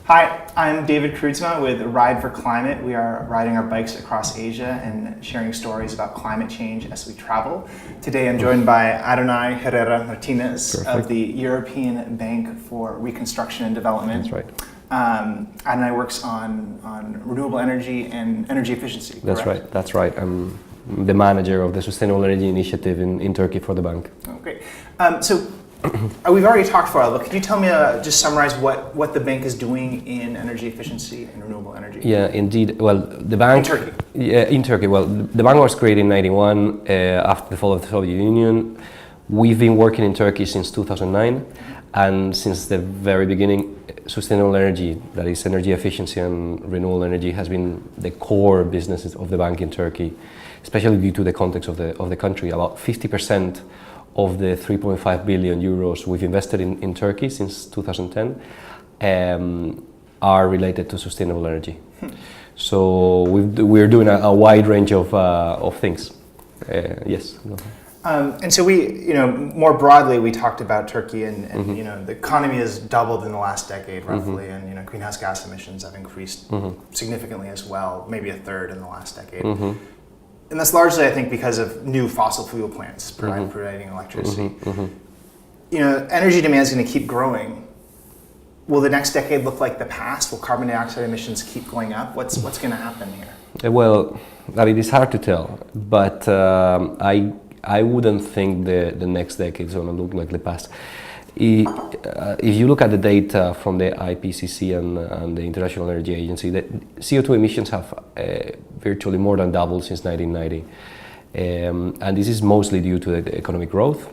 Hi, I'm David Kreutzma with Ride for Climate. We are riding our bikes across Asia and sharing stories about climate change as we travel. Today I'm joined by Adonai Herrera-Martínez of the European Bank for Reconstruction and Development. That's right. Adonai works on renewable energy and energy efficiency. Correct? That's right. I'm the manager of the Sustainable Energy Initiative in Turkey for the bank. Oh, great. We've already talked for a while, but could you tell me, just summarize what the bank is doing in energy efficiency and renewable energy? Yeah, indeed. Well, the bank... In Turkey? Yeah, in Turkey. Well, the bank was created in 1991 after the fall of the Soviet Union. We've been working in Turkey since 2009, and since the very beginning, sustainable energy, that is energy efficiency and renewable energy, has been the core businesses of the bank in Turkey, especially due to the context of the country. About 50% of the 3.5 billion euros we've invested in Turkey since 2010 are related to sustainable energy. So we're doing a wide range of things. Yes. And so more broadly, we talked about Turkey, and the economy has doubled in the last decade, roughly, and greenhouse gas emissions have increased significantly as well, maybe a third in the last decade. And that's largely, I think, because of new fossil fuel plants providing electricity. Energy demand is going to keep growing. Will the next decade look like the past? Will carbon dioxide emissions keep going up? What's going to happen here? Well, it is hard to tell, but I wouldn't think the next decade is going to look like the past. If you look at the data from the IPCC and the International Energy Agency, the CO2 emissions have virtually more than doubled since 1990. And this is mostly due to the economic growth,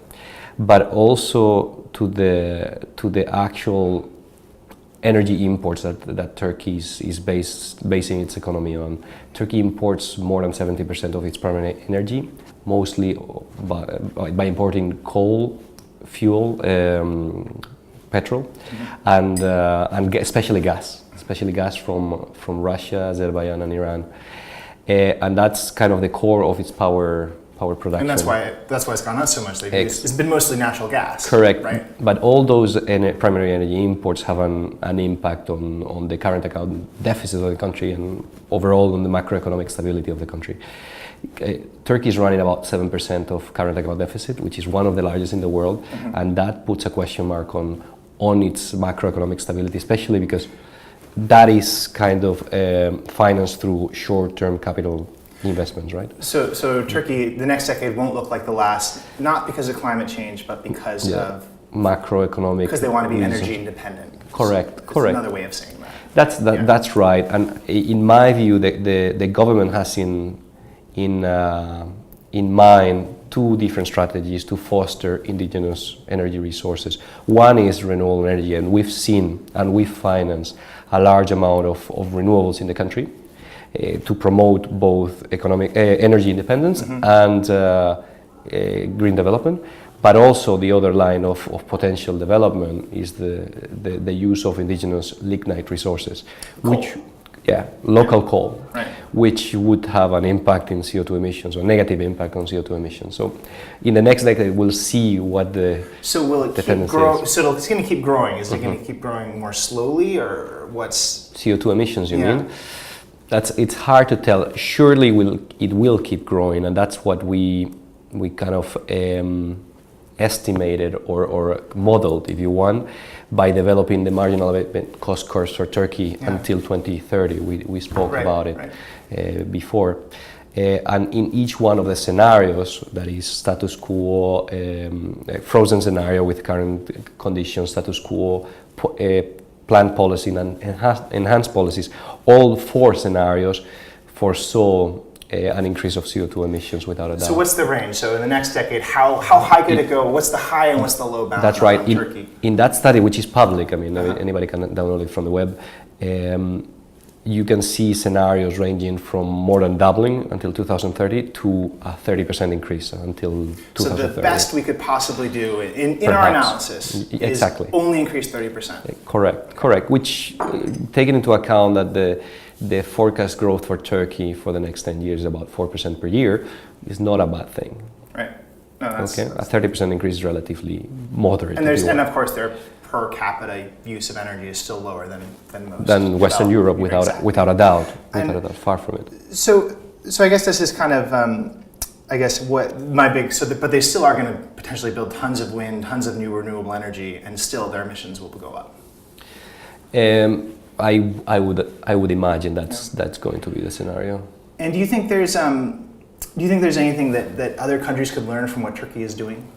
but also to the actual energy imports that Turkey is basing its economy on. Turkey imports more than 70% of its primary energy, mostly by importing coal, fuel, petrol, and especially gas from Russia, Azerbaijan, and Iran, and that's kind of the core of its power production. And that's why it's gone up so much. It's been mostly natural gas. Correct. Right? But all those primary energy imports have an impact on the current account deficit of the country and overall on the macroeconomic stability of the country. Turkey is running about 7% of current account deficit, which is one of the largest in the world, and that puts a question mark on its macroeconomic stability, especially because that is kind of financed through short-term capital investments, right? So Turkey, the next decade won't look like the last, not because of climate change, but because of macroeconomic. Because they want to be energy independent. Correct. That's another way of saying that. That's right. And in my view, the government has in mind two different strategies to foster indigenous energy resources. One is renewable energy, and we've seen and we've financed a large amount of renewables in the country to promote both economic energy independence and green development. But also the other line of potential development is the use of indigenous lignite resources, local coal, which would have an impact in CO2 emissions or negative impact on CO2 emissions. So in the next decade, we'll see what the tendency is. So it's going to keep growing. Is it going to keep growing more slowly, or what's... CO2 emissions, you mean? It's hard to tell. Surely it will keep growing, and that's what we kind of estimated or modeled, if you want, by developing the marginal abatement cost curves for Turkey until 2030. We spoke about it before. And in each one of the scenarios, that is status quo, frozen scenario with current conditions, status quo, planned policy and enhanced policies, all four scenarios foresaw an increase of CO2 emissions without a doubt. So what's the range? So in the next decade, how high could it go? What's the high and what's the low bound? That's right. Turkey? In that study, which is public, I mean, anybody can download it from the web, you can see scenarios ranging from more than doubling until 2030 to a 30% increase until 2030. So the best we could possibly do in our analysis is only increase 30%. Correct. Which, taking into account that the forecast growth for Turkey for the next 10 years is about 4% per year, is not a bad thing. Right. No, a 30% increase is relatively moderate. And of course there are per capita use of energy is still lower than most. Than Western Europe, Exactly. without a doubt. Without a doubt, far from it. So I guess this is kind of, I guess what my big, but they still are going to potentially build tons of wind, tons of new renewable energy, and still their emissions will go up. I would imagine that's going to be the scenario. And do you think there's anything that other countries could learn from what Turkey is doing?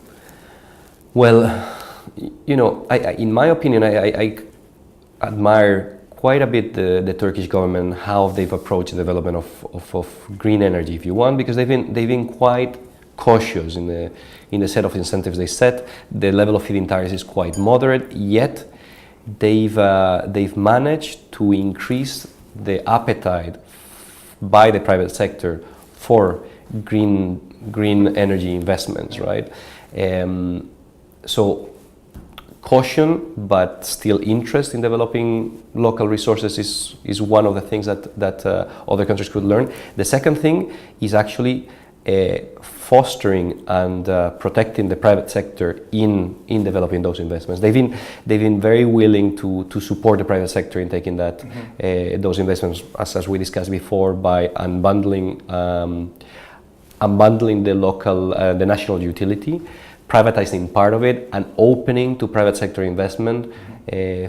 Well, in my opinion, I admire quite a bit the Turkish government, how they've approached the development of green energy, if you want, because they've been quite cautious in the set of incentives they set. The level of feed-in tariffs is quite moderate, yet they've managed to increase the appetite by the private sector for green energy investments, right? So caution, but still interest in developing local resources is one of the things that other countries could learn. The second thing is actually fostering and protecting the private sector in developing those investments. They've been very willing to support the private sector in taking those investments, as we discussed before, by unbundling the national utility, privatizing part of it, and opening to private sector investment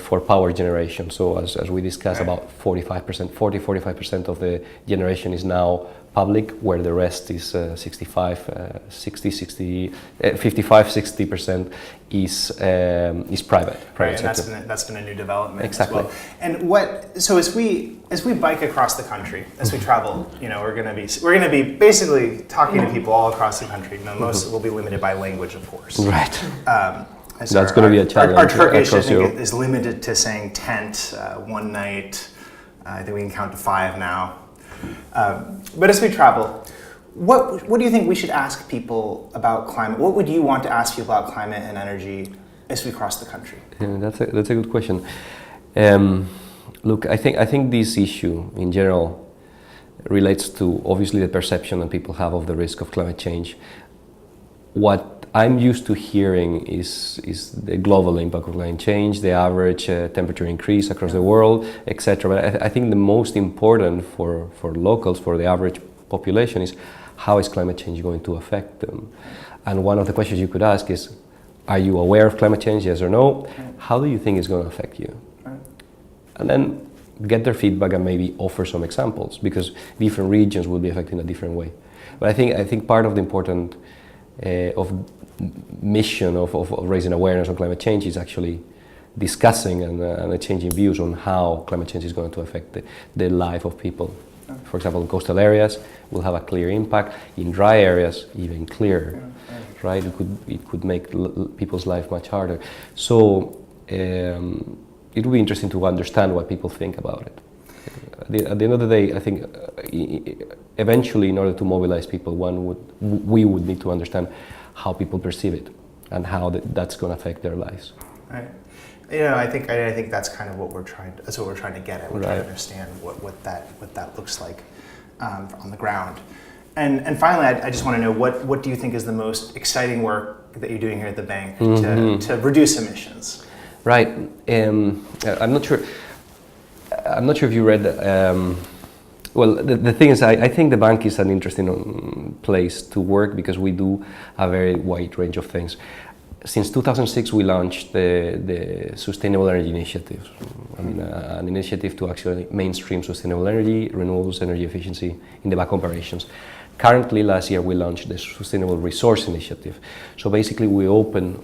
for power generation. So as we discussed, about 45% of the generation is now public, where the rest is 55-60% is private. Right, and that's been a new development. Exactly. As well. And so as we bike across the country, as we travel, we're going to be basically talking to people all across the country. Most will be limited by language, of course. Right. That's going to be a challenge. Our Turkish, I think, Europe is limited to saying tent, one night. I think we can count to 5 now. But as we travel, what do you think we should ask people about climate? What would you want to ask people about climate and energy as we cross the country? Yeah, that's a good question. Look, I think this issue in general relates to obviously the perception that people have of the risk of climate change. What I'm used to hearing is the global impact of climate change, the average temperature increase across the world, etc. But I think the most important for locals, for the average population, is how is climate change going to affect them? And one of the questions you could ask is, are you aware of climate change, yes or no? How do you think it's going to affect you? And then get their feedback and maybe offer some examples, because different regions will be affected in a different way. But I think part of the important mission of raising awareness on climate change is actually discussing and changing views on how climate change is going to affect the life of people. For example, in coastal areas, will have a clear impact. In dry areas, even clearer, right? It could make people's life much harder. So it would be interesting to understand what people think about it. At the end of the day, I think eventually, in order to mobilize people, we would need to understand how people perceive it and how that's going to affect their lives. Right. I think that's kind of what we're trying to get at. We're trying to understand what that looks like on the ground. And finally, I just want to know what do you think is the most exciting work that you're doing here at the bank to reduce emissions? Right. I'm not sure if you read. Well, the thing is, I think the bank is an interesting place to work because we do a very wide range of things. Since 2006, we launched the Sustainable Energy Initiative, an initiative to actually mainstream sustainable energy, renewables, energy efficiency in the bank operations. Currently, last year, we launched the Sustainable Resource Initiative. So basically, we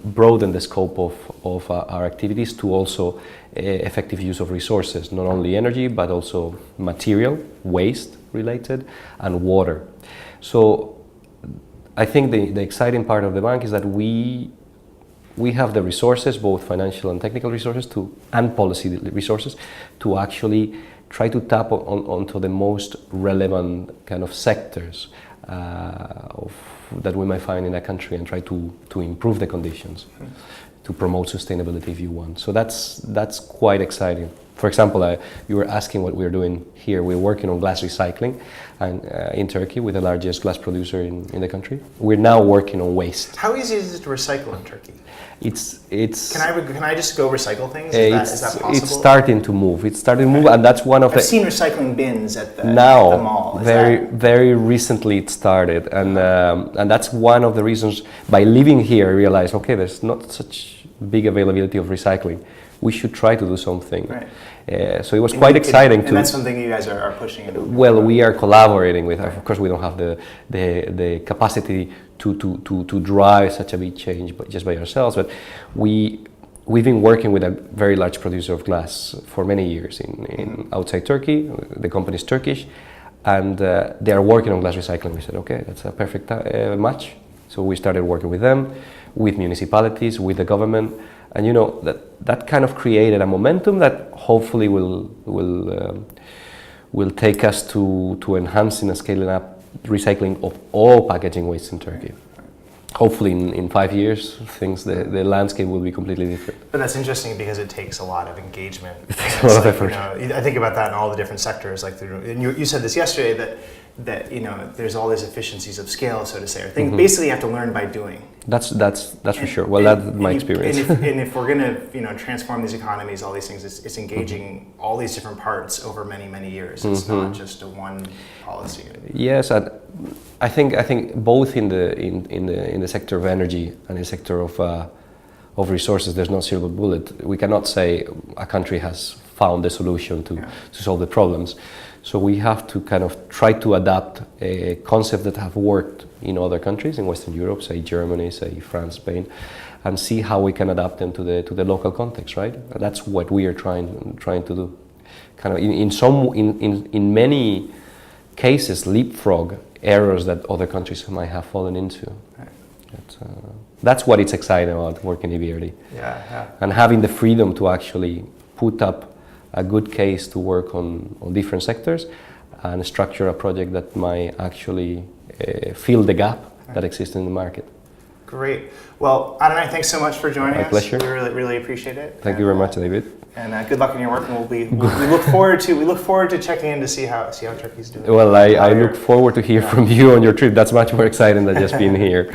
broaden the scope of our activities to also effective use of resources, not only energy, but also material, waste related, and water. So I think the exciting part of the bank is that we have the resources, both financial and technical resources, and policy resources, to actually try to tap onto the most relevant kind of sectors that we might find in a country and try to improve the conditions, to promote sustainability if you want. So that's quite exciting For example, you were asking what we're doing here. We're working on glass recycling and, in Turkey with the largest glass producer in the country. We're now working on waste. How easy is it to recycle in Turkey? It's. Can I just go recycle things? Is that possible? It's starting to move. It's starting to move, and that's one of I've seen recycling bins at the mall. Very recently it started, and that's one of the reasons. By living here, I realized, okay, there's not such big availability of recycling. We should try to do something. Right. So it was quite exciting. And that's something you guys are pushing into. Well, we are collaborating with. Of course, we don't have the capacity to drive such a big change, but just by ourselves. But we've been working with a very large producer of glass for many years in outside Turkey. The company is Turkish, and they are working on glass recycling. We said, okay, that's a perfect match. So we started working with them, with municipalities, with the government. And that kind of created a momentum that hopefully will take us to enhancing and scaling up recycling of all packaging waste in Turkey. Hopefully in 5 years, the landscape will be completely different. But that's interesting because it takes a lot of engagement. It takes a lot of effort. I think about that in all the different sectors. And you said this yesterday that there's all these efficiencies of scale, so to say. I think basically you have to learn by doing. That's for sure. Well, that's my experience. And if we're going to transform these economies, all these things, it's engaging all these different parts over many years. It's not just a one policy. Yes, and I think both in the sector of energy and the sector of resources, there's no silver bullet. We cannot say a country has found the solution to solve the problems. So we have to kind of try to adapt a concept that have worked in other countries in Western Europe, say Germany, say France, Spain, and see how we can adapt them to the local context, right? And that's what we are trying to do. Kind of in many cases, leapfrog errors that other countries might have fallen into. Right. That's what it's exciting about working in EBRD. Yeah. And having the freedom to actually put up a good case to work on different sectors and structure a project that might actually fill the gap that exists in the market. Great. Well, Adonai, thanks so much for joining us. My pleasure. We really appreciate it. Thank you very much, David. And good luck in your work. And we look forward to checking in to see how Turkey's doing. Well, I look forward to hear from you on your trip. That's much more exciting than just being here.